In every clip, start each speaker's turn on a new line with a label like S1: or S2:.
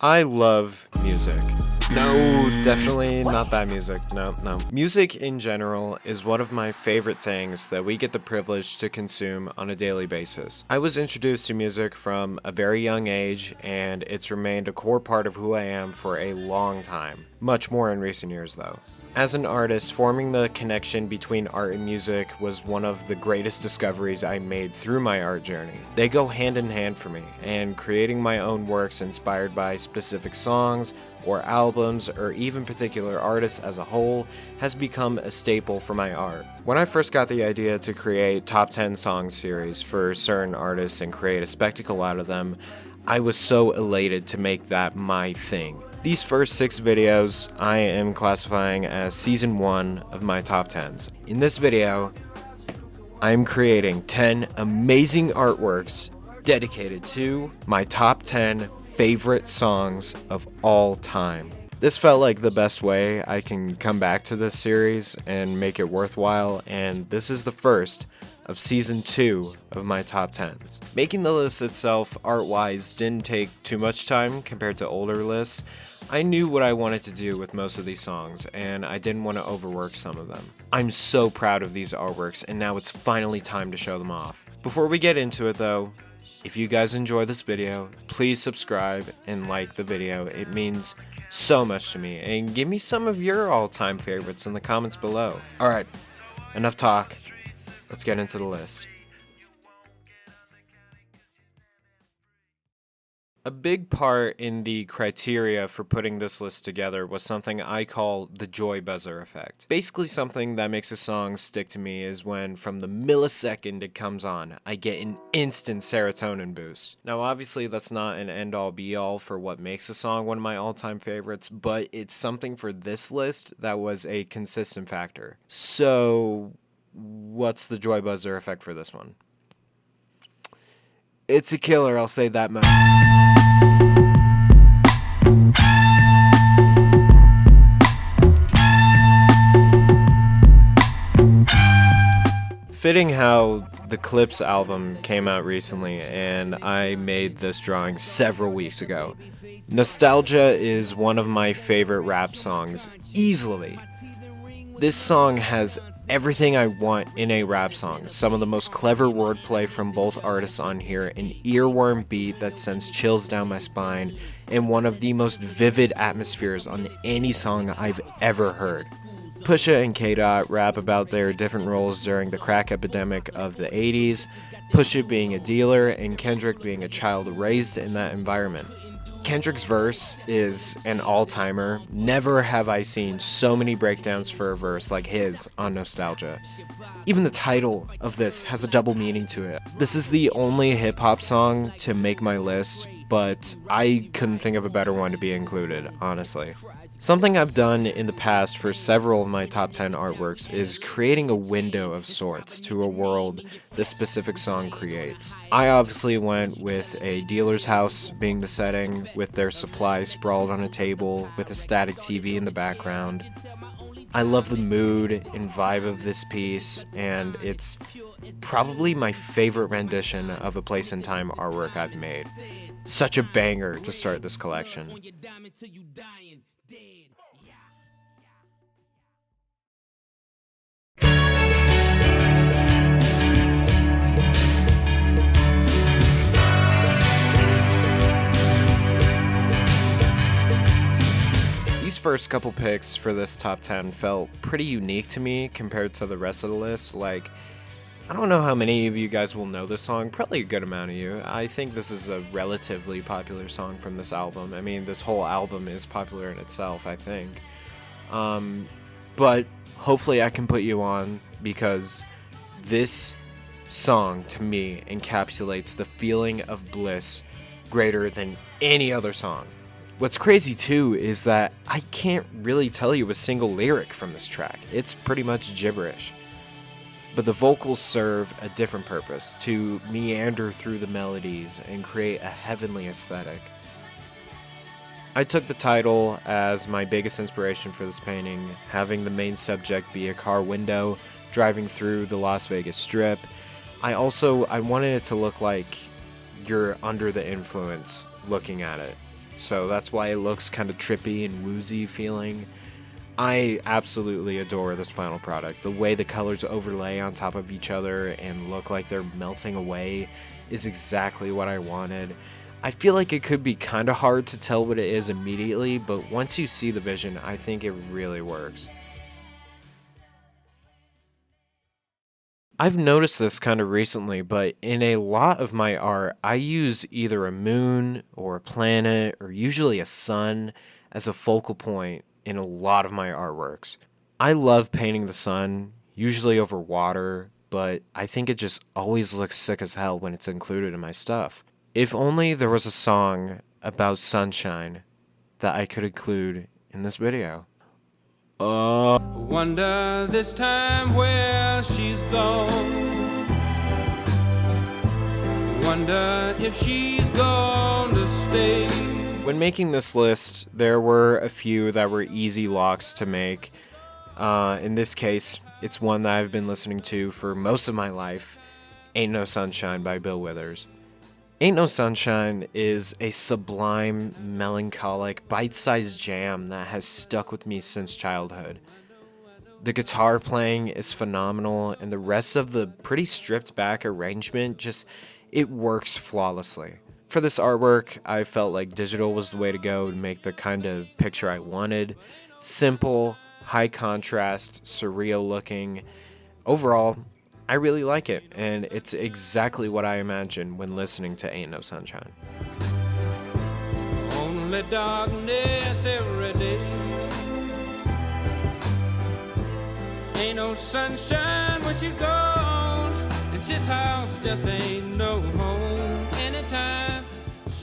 S1: I love music. No, definitely not that music. No, no. Music in general is one of my favorite things that we get the privilege to consume on a daily basis. I was introduced to music from a very young age, and it's remained a core part of who I am for a long time. Much more in recent years, though. As an artist, forming the connection between art and music was one of the greatest discoveries I made through my art journey. They go hand in hand for me, and creating my own works inspired by specific songs, or albums, or even particular artists as a whole, has become a staple for my art. When I first got the idea to create top 10 song series for certain artists and create a spectacle out of them, I was so elated to make that my thing. These first 6 videos I am classifying as season 1 of my top 10s. In this video, I am creating 10 amazing artworks dedicated to my top 10 favorite songs of all time. This felt like the best way I can come back to this series and make it worthwhile, and this is the first of season 2 of my top 10s. Making the list itself, art-wise, didn't take too much time compared to older lists. I knew what I wanted to do with most of these songs, and I didn't want to overwork some of them. I'm so proud of these artworks, and now it's finally time to show them off. Before we get into it though, if you guys enjoy this video, please subscribe and like the video. It means so much to me, and give me some of your all-time favorites in the comments below. Alright, enough talk. Let's get into the list. A big part in the criteria for putting this list together was something I call the joy buzzer effect. Basically, something that makes a song stick to me is when, from the millisecond it comes on, I get an instant serotonin boost. Now, obviously, that's not an end-all be-all for what makes a song one of my all-time favorites, but it's something for this list that was a consistent factor. So, what's the joy buzzer effect for this one? It's a killer, I'll say that much. Fitting how the Clips album came out recently, and I made this drawing several weeks ago. Nostalgia is one of my favorite rap songs, easily. This song has everything I want in a rap song. Some of the most clever wordplay from both artists on here, an earworm beat that sends chills down my spine, and one of the most vivid atmospheres on any song I've ever heard. Pusha and K-Dot rap about their different roles during the crack epidemic of the 80s, Pusha being a dealer and Kendrick being a child raised in that environment. Kendrick's verse is an all-timer. Never have I seen so many breakdowns for a verse like his on Nostalgia. Even the title of this has a double meaning to it. This is the only hip-hop song to make my list, but I couldn't think of a better one to be included, honestly. Something I've done in the past for several of my top 10 artworks is creating a window of sorts to a world this specific song creates. I obviously went with a dealer's house being the setting, with their supplies sprawled on a table with a static TV in the background. I love the mood and vibe of this piece, and it's probably my favorite rendition of a place and time artwork I've made. Such a banger to start this collection. These first couple picks for this top 10 felt pretty unique to me compared to the rest of the list. Like, I don't know how many of you guys will know this song, probably a good amount of you. I think this is a relatively popular song from this album. I mean, this whole album is popular in itself, I think. But hopefully I can put you on, because this song, to me, encapsulates the feeling of bliss greater than any other song. What's crazy too is that I can't really tell you a single lyric from this track. It's pretty much gibberish. But the vocals serve a different purpose, to meander through the melodies and create a heavenly aesthetic. I took the title as my biggest inspiration for this painting, having the main subject be a car window driving through the Las Vegas Strip. I wanted it to look like you're under the influence looking at it. so that's why it looks kind of trippy and woozy feeling. I absolutely adore this final product. The way the colors overlay on top of each other and look like they're melting away is exactly what I wanted. I feel like it could be kind of hard to tell what it is immediately, but once you see the vision, I think it really works. I've noticed this kind of recently, but in a lot of my art, I use either a moon or a planet or usually a sun as a focal point in a lot of my artworks. I love painting the sun, usually over water, but I think it just always looks sick as hell when it's included in my stuff. If only there was a song about sunshine that I could include in this video. Wonder this time where she's gone. Wonder if she's gone to stay. When making this list, there were a few that were easy locks to make. In this case, it's one that I've been listening to for most of my life, Ain't No Sunshine by Bill Withers. Ain't No Sunshine is a sublime, melancholic, bite-sized jam that has stuck with me since childhood. The guitar playing is phenomenal, and the rest of the pretty stripped-back arrangement it works flawlessly. For this artwork, I felt like digital was the way to go to make the kind of picture I wanted. Simple, high contrast, surreal looking. Overall, I really like it, and it's exactly what I imagined when listening to Ain't No Sunshine. Only darkness every day. Ain't no sunshine when she's gone, and this house just ain't no home anytime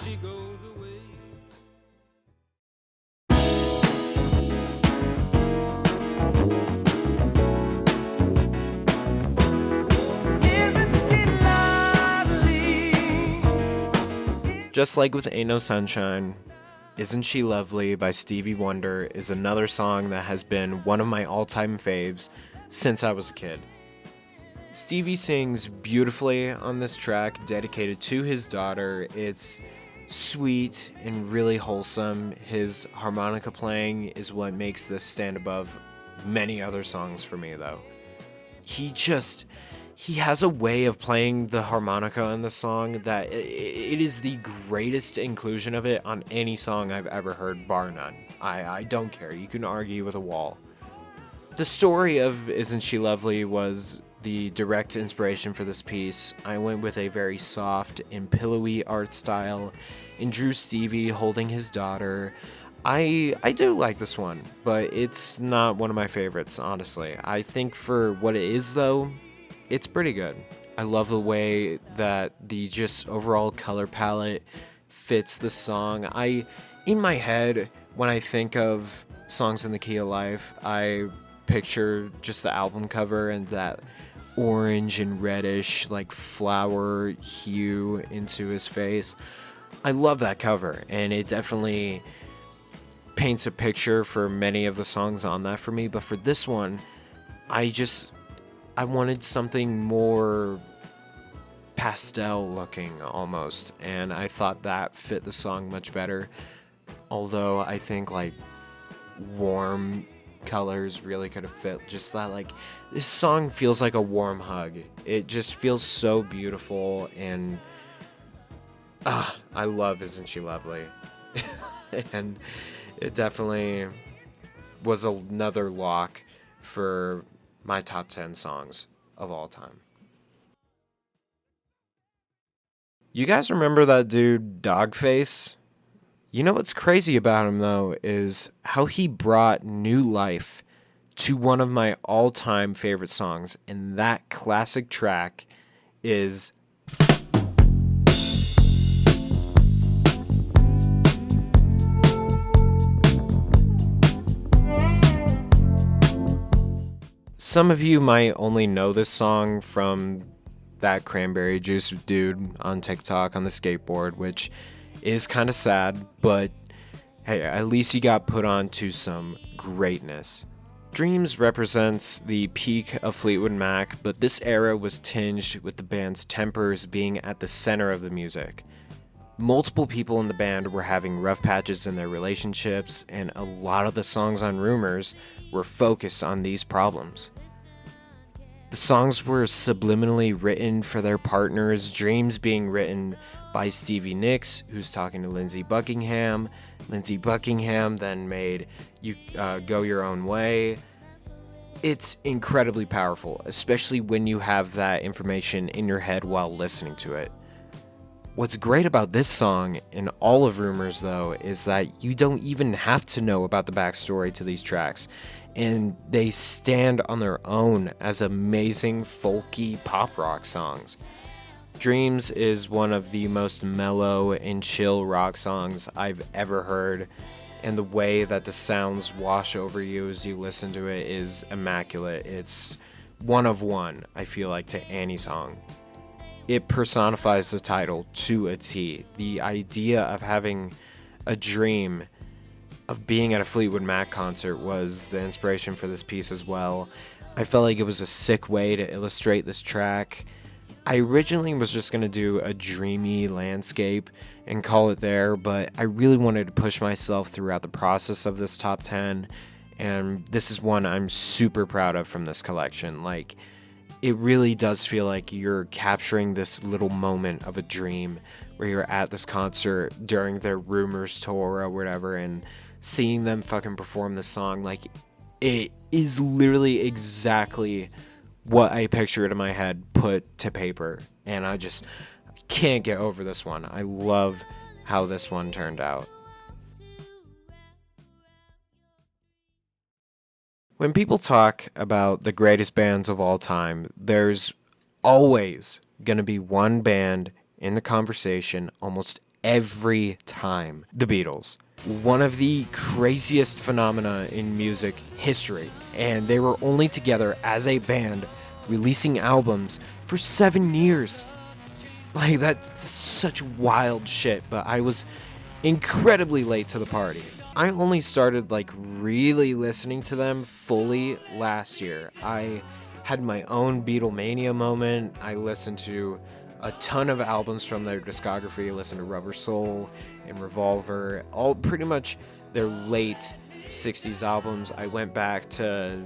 S1: she goes away. Just like with Ain't No Sunshine, Isn't She Lovely by Stevie Wonder is another song that has been one of my all-time faves since I was a kid. Stevie sings beautifully on this track dedicated to his daughter. It's sweet and really wholesome. His harmonica playing is what makes this stand above many other songs for me, though. He has a way of playing the harmonica in the song that it is the greatest inclusion of it on any song I've ever heard, bar none. I don't care. You can argue with a wall. The story of Isn't She Lovely was the direct inspiration for this piece. I went with a very soft and pillowy art style and drew Stevie holding his daughter. I do like this one, but it's not one of my favorites, honestly. I think for what it is, though, it's pretty good. I love the way that the just overall color palette fits the song. In my head, when I think of Songs in the Key of Life, I picture just the album cover and that orange and reddish, like flower hue into his face. I love that cover, and it definitely paints a picture for many of the songs on that for me, but for this one, I wanted something more pastel looking almost, and I thought that fit the song much better. Although I think like warm colors really could have fit just that. Like, this song feels like a warm hug. It just feels so beautiful, and I love Isn't She Lovely? And it definitely was another lock for my top 10 songs of all time. You guys remember that dude Dogface? You know what's crazy about him, though, is how he brought new life to one of my all-time favorite songs, and that classic track is some of you might only know this song from that cranberry juice dude on TikTok on the skateboard, which is kind of sad, but hey, at least he got put on to some greatness. Dreams represents the peak of Fleetwood Mac, but this era was tinged with the band's tempers being at the center of the music. Multiple people in the band were having rough patches in their relationships, and a lot of the songs on Rumors were focused on these problems. The songs were subliminally written for their partners, Dreams being written by Stevie Nicks, who's talking to Lindsey Buckingham. Lindsey Buckingham then made You Go Your Own Way. It's incredibly powerful, especially when you have that information in your head while listening to it. What's great about this song and all of Rumors, though, is that you don't even have to know about the backstory to these tracks, and they stand on their own as amazing folky pop rock songs. Dreams is one of the most mellow and chill rock songs I've ever heard, and the way that the sounds wash over you as you listen to it is immaculate. It's one of one, I feel like, to any song. It personifies the title to a T. The idea of having a dream of being at a Fleetwood Mac concert was the inspiration for this piece as well. I felt like it was a sick way to illustrate this track. I originally was just going to do a dreamy landscape and call it there, but I really wanted to push myself throughout the process of this top 10, and this is one I'm super proud of from this collection. Like, it really does feel like you're capturing this little moment of a dream where you're at this concert during their Rumors tour or whatever and seeing them fucking perform this song. Like, it is literally exactly what I pictured in my head put to paper, and I just can't get over this one. I love how this one turned out. When people talk about the greatest bands of all time, there's always going to be one band in the conversation almost every time: the Beatles. One of the craziest phenomena in music history, and they were only together as a band releasing albums for 7 years. Like, that's such wild shit, but I was incredibly late to the party. I only started really listening to them fully last year. I had my own Beatlemania moment. I listened to a ton of albums from their discography. I listened to Rubber Soul and Revolver, all pretty much their late 60s albums. I went back to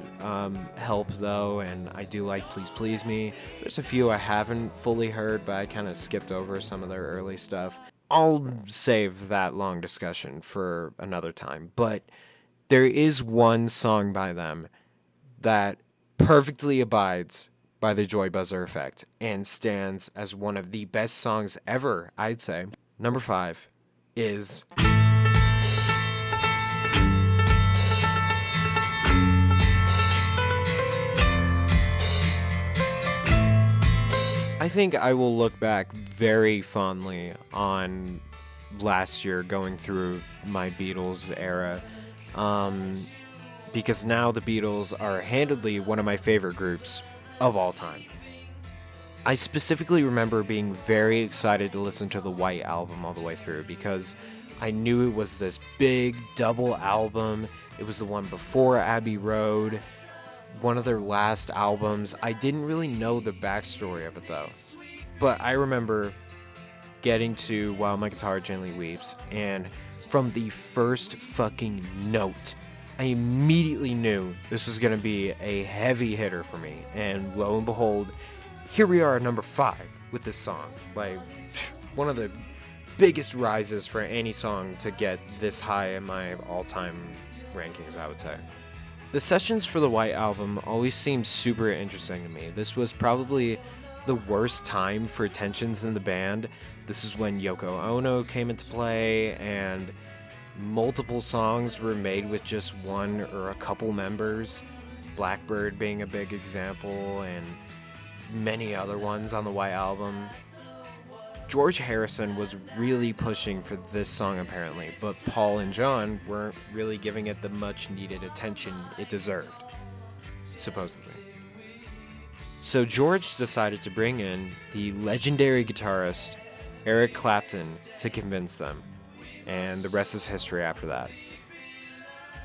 S1: Help, though, and I do like Please Please Me. There's a few I haven't fully heard, but I kind of skipped over some of their early stuff. I'll save that long discussion for another time, but there is one song by them that perfectly abides by the Joy Buzzer effect and stands as one of the best songs ever, I'd say. Number 5 is I think I will look back very fondly on last year going through my Beatles era, because now the Beatles are handedly one of my favorite groups of all time. I specifically remember being very excited to listen to the White Album all the way through because I knew it was this big double album. It was the one before Abbey Road, one of their last albums. I didn't really know the backstory of it though, but I remember getting to While My Guitar Gently Weeps, and from the first fucking note, I immediately knew this was going to be a heavy hitter for me, and lo and behold, here we are at number 5 with this song. Like, one of the biggest rises for any song to get this high in my all-time rankings, I would say. The sessions for the White Album always seemed super interesting to me. This was probably the worst time for tensions in the band. This is when Yoko Ono came into play, and multiple songs were made with just one or a couple members, Blackbird being a big example, and many other ones on the White Album. George Harrison was really pushing for this song apparently, but Paul and John weren't really giving it the much needed attention it deserved, supposedly. So George decided to bring in the legendary guitarist Eric Clapton to convince them, and the rest is history after that.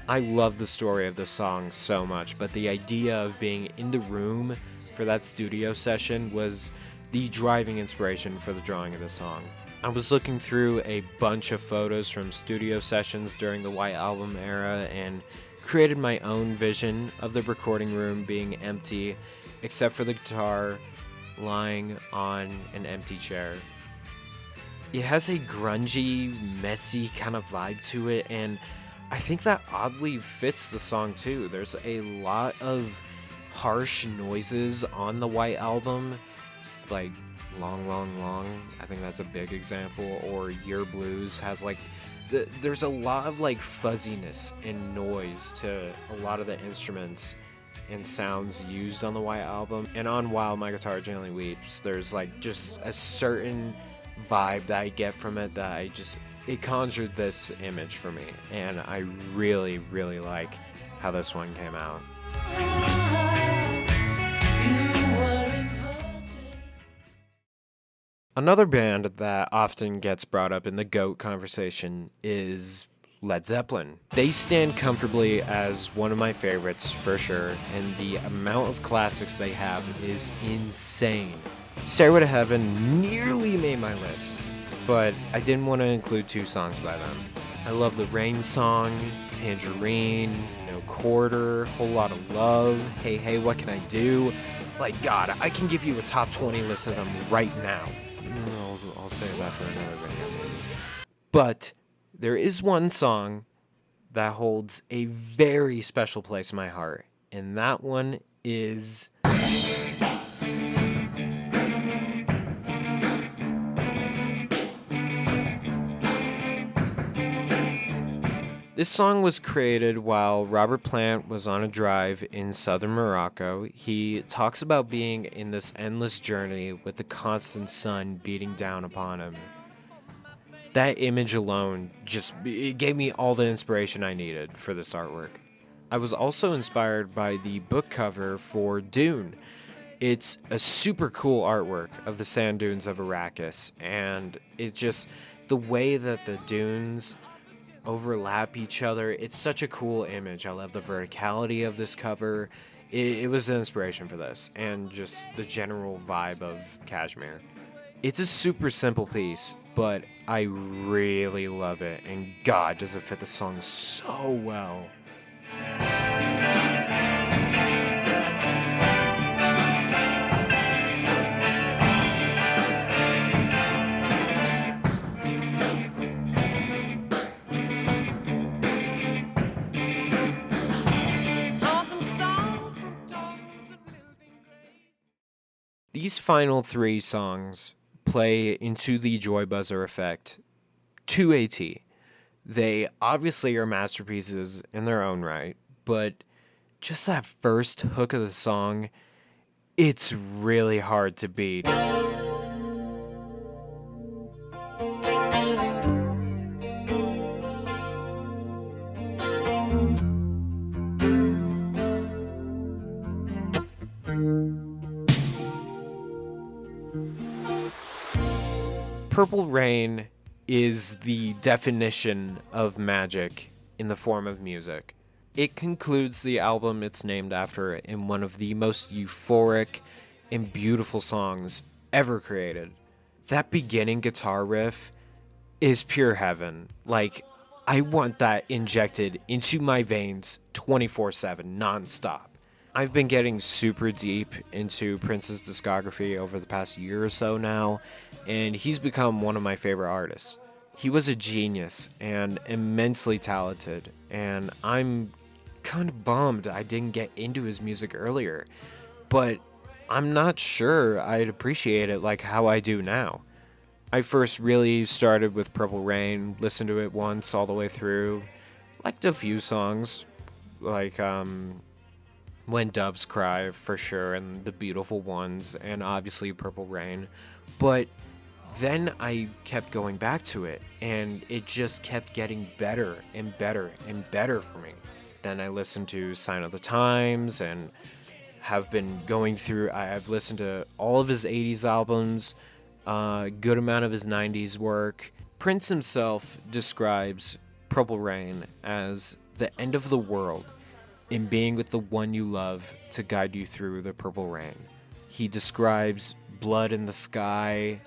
S1: I love the story of this song so much, but the idea of being in the room for that studio session was the driving inspiration for the drawing of this song. I was looking through a bunch of photos from studio sessions during the White Album era and created my own vision of the recording room being empty, except for the guitar lying on an empty chair. It has a grungy, messy kind of vibe to it, and I think that oddly fits the song too. There's a lot of harsh noises on the White Album, like Long, Long, Long. I think that's a big example. Or Your Blues has like, there's a lot of like fuzziness and noise to a lot of the instruments and sounds used on the White Album. And on While My Guitar Gently Weeps, there's like just a certain vibe that I get from it that it conjured this image for me, and I really, really like how this one came out. Another band that often gets brought up in the GOAT conversation is Led Zeppelin. They stand comfortably as one of my favorites for sure, and the amount of classics they have is insane. Stairway to Heaven nearly made my list, but I didn't want to include two songs by them. I love the Rain song, Tangerine, No Quarter, Whole Lot of Love, Hey Hey What Can I Do? Like, God, I can give you a top 20 list of them right now. I'll save that for another video maybe. But there is one song that holds a very special place in my heart, and that one is... This song was created while Robert Plant was on a drive in southern Morocco. He talks about being in this endless journey with the constant sun beating down upon him. That image alone it gave me all the inspiration I needed for this artwork. I was also inspired by the book cover for Dune. It's a super cool artwork of the sand dunes of Arrakis, and it's just the way that the dunes overlap each other. It's such a cool image. I love the verticality of this cover. It was an inspiration for this, and just the general vibe of Kashmir. It's a super simple piece, but I really love it, and God, does it fit the song so well. These final three songs play into the Joy Buzzer effect to a T. They obviously are masterpieces in their own right, but just that first hook of the song, it's really hard to beat. Purple Rain is the definition of magic in the form of music. It concludes the album it's named after in one of the most euphoric and beautiful songs ever created. That beginning guitar riff is pure heaven. Like, I want that injected into my veins 24/7, nonstop. I've been getting super deep into Prince's discography over the past year or so now, and he's become one of my favorite artists. He was a genius and immensely talented, and I'm kind of bummed I didn't get into his music earlier, but I'm not sure I'd appreciate it like how I do now. I first really started with Purple Rain, listened to it once all the way through, liked a few songs, like When Doves Cry for sure, and The Beautiful Ones, and obviously Purple Rain. But then I kept going back to it, and it just kept getting better and better and better for me. Then I listened to Sign of the Times, and have been going through, I've listened to all of his 80s albums, a good amount of his 90s work. Prince himself describes Purple Rain as the end of the world, in being with the one you love to guide you through the purple rain. He describes blood in the sky,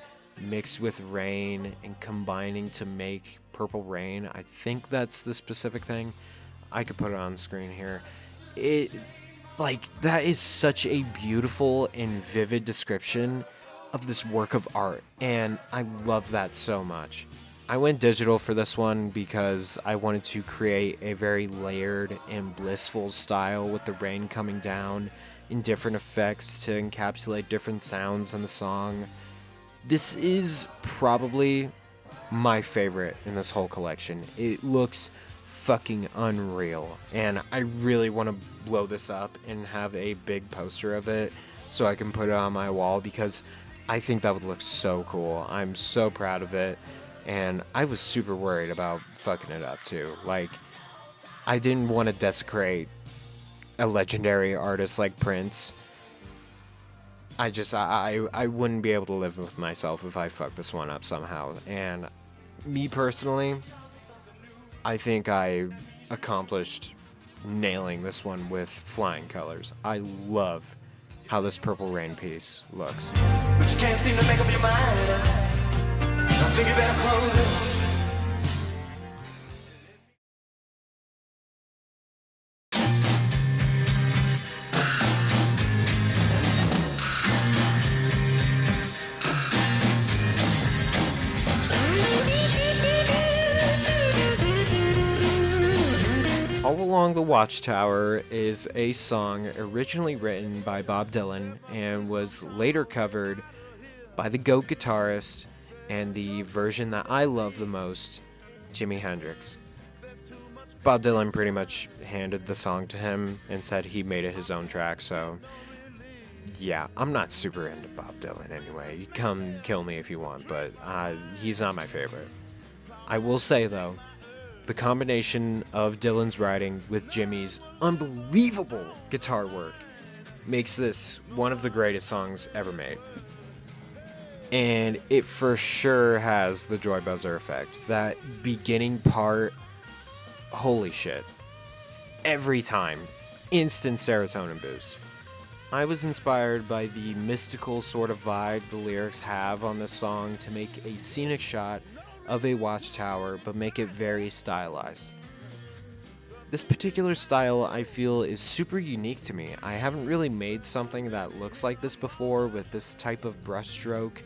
S1: mixed with rain and combining to make Purple Rain. I think that's the specific thing. I could put it on the screen here. It like that is such a beautiful and vivid description of this work of art, and I love that so much. I went digital for this one because I wanted to create a very layered and blissful style with the rain coming down in different effects to encapsulate different sounds in the song. This is probably my favorite in this whole collection. It looks fucking unreal, and I really want to blow this up and have a big poster of it so I can put it on my wall because I think that would look so cool. I'm so proud of it, and I was super worried about fucking it up too. Like, I didn't want to desecrate a legendary artist like Prince. I wouldn't be able to live with myself if I fucked this one up somehow. And me personally, I think I accomplished nailing this one with flying colors. I love how this Purple Rain piece looks.
S2: But you can't seem to make up your mind. I think you better close it.
S1: All Along the Watchtower is a song originally written by Bob Dylan and was later covered by the GOAT guitarist and the version that I love the most, Jimi Hendrix. Bob Dylan pretty much handed the song to him and said he made it his own track, so yeah, I'm not super into Bob Dylan anyway. You come kill me if you want, but he's not my favorite. I will say though, the combination of Dylan's writing with Jimmy's unbelievable guitar work makes this one of the greatest songs ever made. And it for sure has the joy buzzer effect. That beginning part, holy shit. Every time, instant serotonin boost. I was inspired by the mystical sort of vibe the lyrics have on this song to make a scenic shot of a watchtower, but make it very stylized. This particular style I feel is super unique to me. I haven't really made something that looks like this before with this type of brushstroke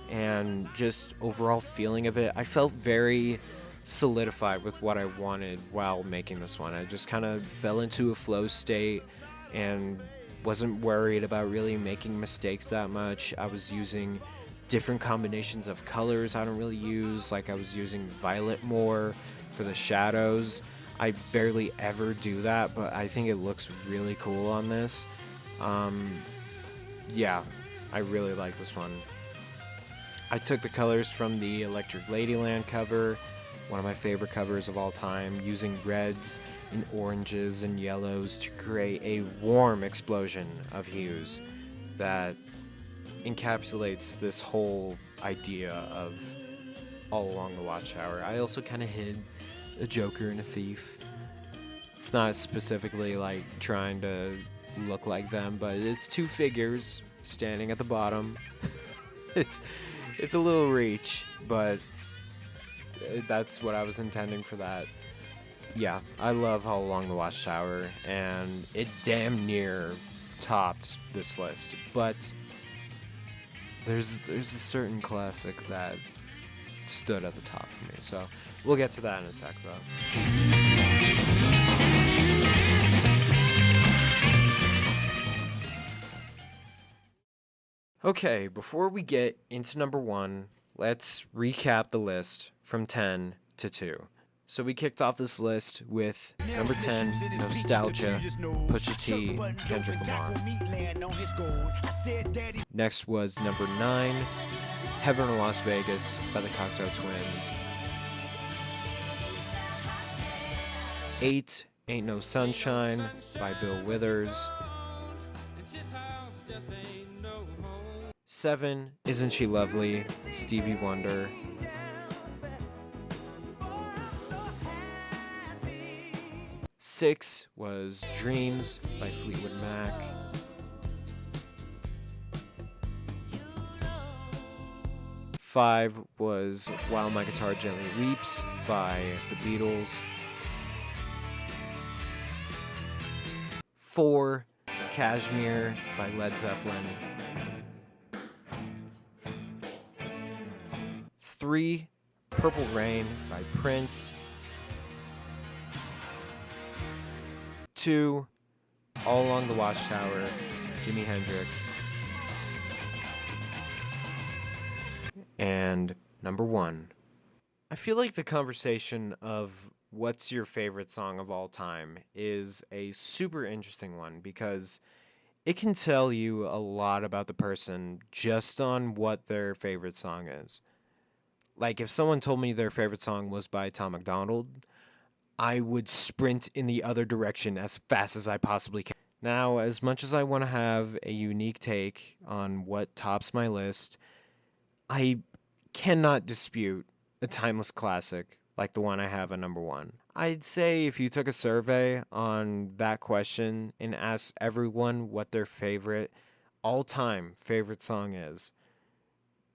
S1: and just overall feeling of it. I felt very solidified with what I wanted while making this one. I just kind of fell into a flow state and wasn't worried about really making mistakes that much. I was using different combinations of colors I don't really use, like I was using violet more for the shadows. I barely ever do that, but I think it looks really cool on this. Yeah, I really like this one. I took the colors from the Electric Ladyland cover, one of my favorite covers of all time, using reds and oranges and yellows to create a warm explosion of hues that encapsulates this whole idea of All Along the Watchtower. I also kind of hid a Joker and a thief. It's not specifically like trying to look like them, but it's two figures standing at the bottom. it's a little reach, but that's what I was intending for that. Yeah, I love All Along the Watchtower, and it damn near topped this list, but there's a certain classic that stood at the top for me, so we'll get to that in a sec though. Okay, before we get into number 1, let's recap the list from 10 to 2. So we kicked off this list with number 10, Nostalgia, Pusha T, Kendrick Lamar. Next was number 9, Heaven or Las Vegas by the Cocteau Twins. 8, Ain't No Sunshine by Bill Withers. 7, Isn't She Lovely, Stevie Wonder. 6 was Dreams by Fleetwood Mac. 5 was While My Guitar Gently Weeps by the Beatles. 4, Kashmir by Led Zeppelin. 3, Purple Rain by Prince. 2, All Along the Watchtower, Jimi Hendrix. And number 1. I feel like the conversation of what's your favorite song of all time is a super interesting one because it can tell you a lot about the person just on what their favorite song is. Like, if someone told me their favorite song was by Tom MacDonald, I would sprint in the other direction as fast as I possibly can. Now, as much as I want to have a unique take on what tops my list, I cannot dispute a timeless classic like the one I have at number 1. I'd say if you took a survey on that question and asked everyone what their favorite, all-time favorite song is,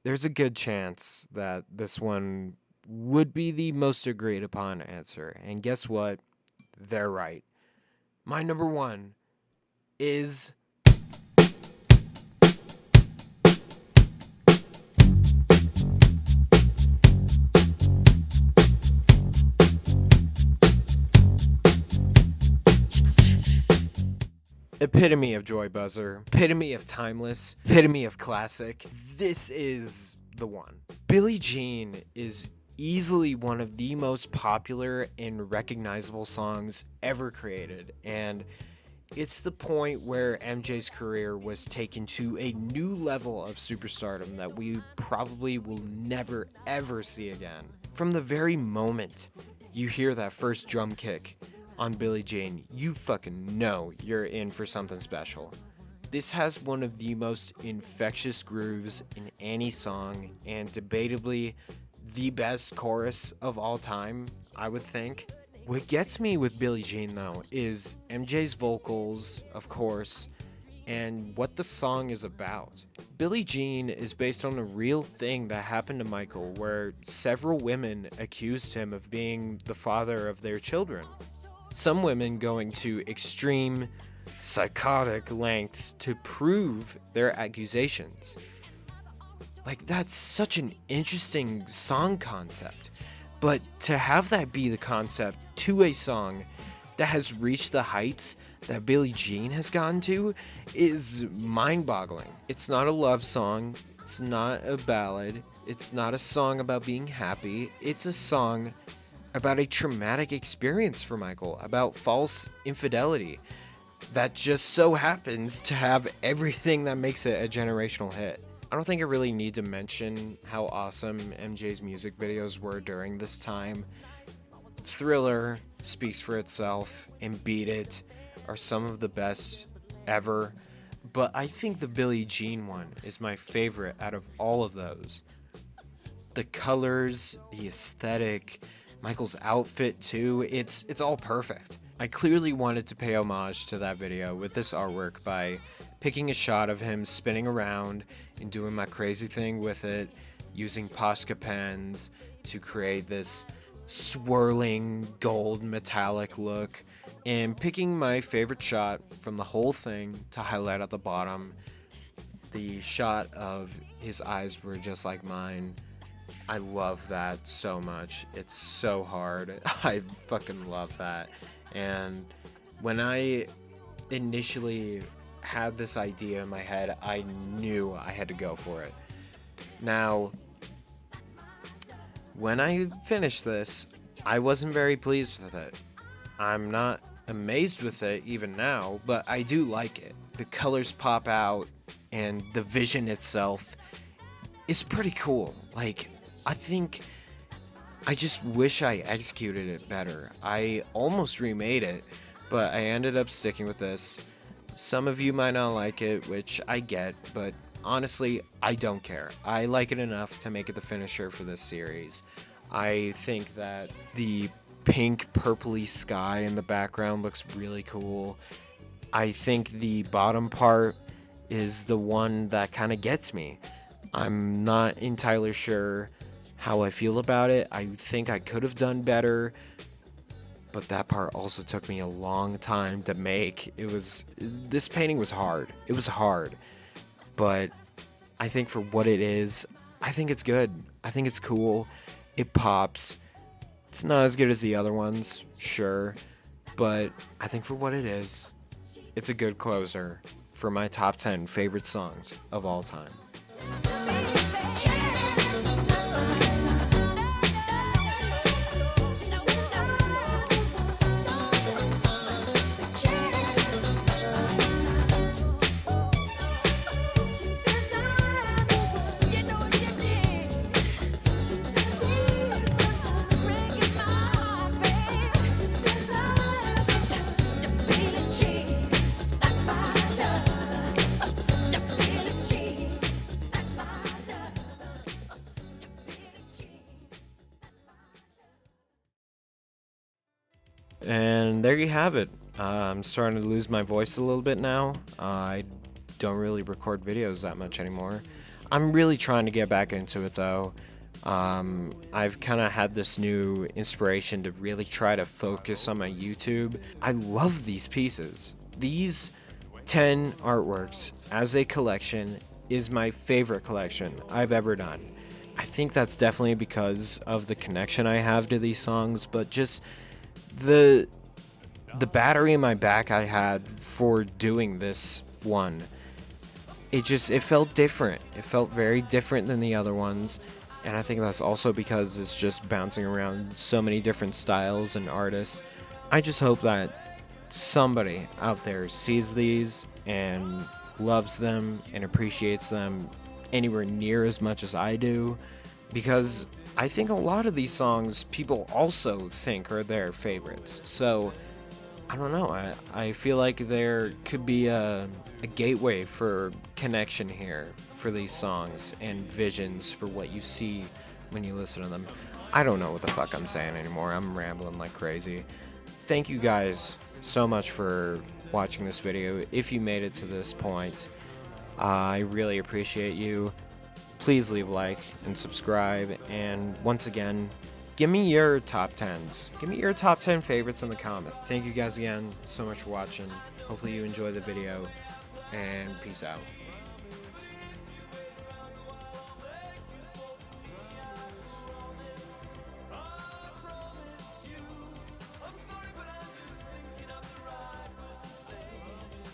S1: there's a good chance that this one would be the most agreed upon answer. And guess what? They're right. My number 1 is epitome of joy buzzer, epitome of timeless, epitome of classic. This is the one. Billie Jean is easily one of the most popular and recognizable songs ever created, and it's the point where MJ's career was taken to a new level of superstardom that we probably will never ever see again. From the very moment you hear that first drum kick on Billie Jean, you fucking know you're in for something special. This has one of the most infectious grooves in any song, and debatably the best chorus of all time, I would think. What gets me with Billie Jean, though, is MJ's vocals, of course, and what the song is about. Billie Jean is based on a real thing that happened to Michael, where several women accused him of being the father of their children. Some women going to extreme, psychotic lengths to prove their accusations. Like, that's such an interesting song concept. But to have that be the concept to a song that has reached the heights that Billie Jean has gotten to is mind-boggling. It's not a love song. It's not a ballad. It's not a song about being happy. It's a song about a traumatic experience for Michael, about false infidelity that just so happens to have everything that makes it a generational hit. I don't think I really need to mention how awesome MJ's music videos were during this time. Thriller speaks for itself, and Beat It are some of the best ever, but I think the Billie Jean one is my favorite out of all of those. The colors, the aesthetic, Michael's outfit too, it's all perfect. I clearly wanted to pay homage to that video with this artwork by picking a shot of him spinning around and doing my crazy thing with it, using Posca pens to create this swirling gold metallic look, and picking my favorite shot from the whole thing to highlight at the bottom. The shot of his eyes were just like mine. I love that so much. It's so hard. I fucking love that. And when I initially had this idea in my head, I knew I had to go for it. Now, when I finished this, I wasn't very pleased with it. I'm not amazed with it even now, but I do like it. The colors pop out, and the vision itself is pretty cool. Like, I think I just wish I executed it better. I almost remade it, but I ended up sticking with this. Some of you might not like it, which I get, but honestly, I don't care. I like it enough to make it the finisher for this series. I think that the pink purpley sky in the background looks really cool. I think the bottom part is the one that kind of gets me. I'm not entirely sure how I feel about it. I think I could have done better, but that part also took me a long time to make. This painting was hard. It was hard, but I think for what it is, I think it's good. I think it's cool. It pops. It's not as good as the other ones, sure, but I think for what it is, it's a good closer for my top 10 favorite songs of all time. And there you have it. I'm starting to lose my voice a little bit now. I don't really record videos that much anymore. I'm really trying to get back into it though. I've kind of had this new inspiration to really try to focus on my YouTube. I love these pieces. These 10 artworks as a collection is my favorite collection I've ever done. I think that's definitely because of the connection I have to these songs, but just the battery in my back I had for doing this one, it felt different. It felt very different than the other ones, and I think that's also because it's just bouncing around so many different styles and artists. I just hope that somebody out there sees these and loves them and appreciates them anywhere near as much as I do, because I think a lot of these songs people also think are their favorites. So, I don't know. I feel like there could be a gateway for connection here for these songs and visions for what you see when you listen to them. I don't know what the fuck I'm saying anymore. I'm rambling like crazy. Thank you guys so much for watching this video. If you made it to this point, I really appreciate you. Please leave a like and subscribe, and once again, give me your top 10s. Give me your top 10 favorites in the comment. Thank you guys again so much for watching. Hopefully you enjoy the video, and peace out.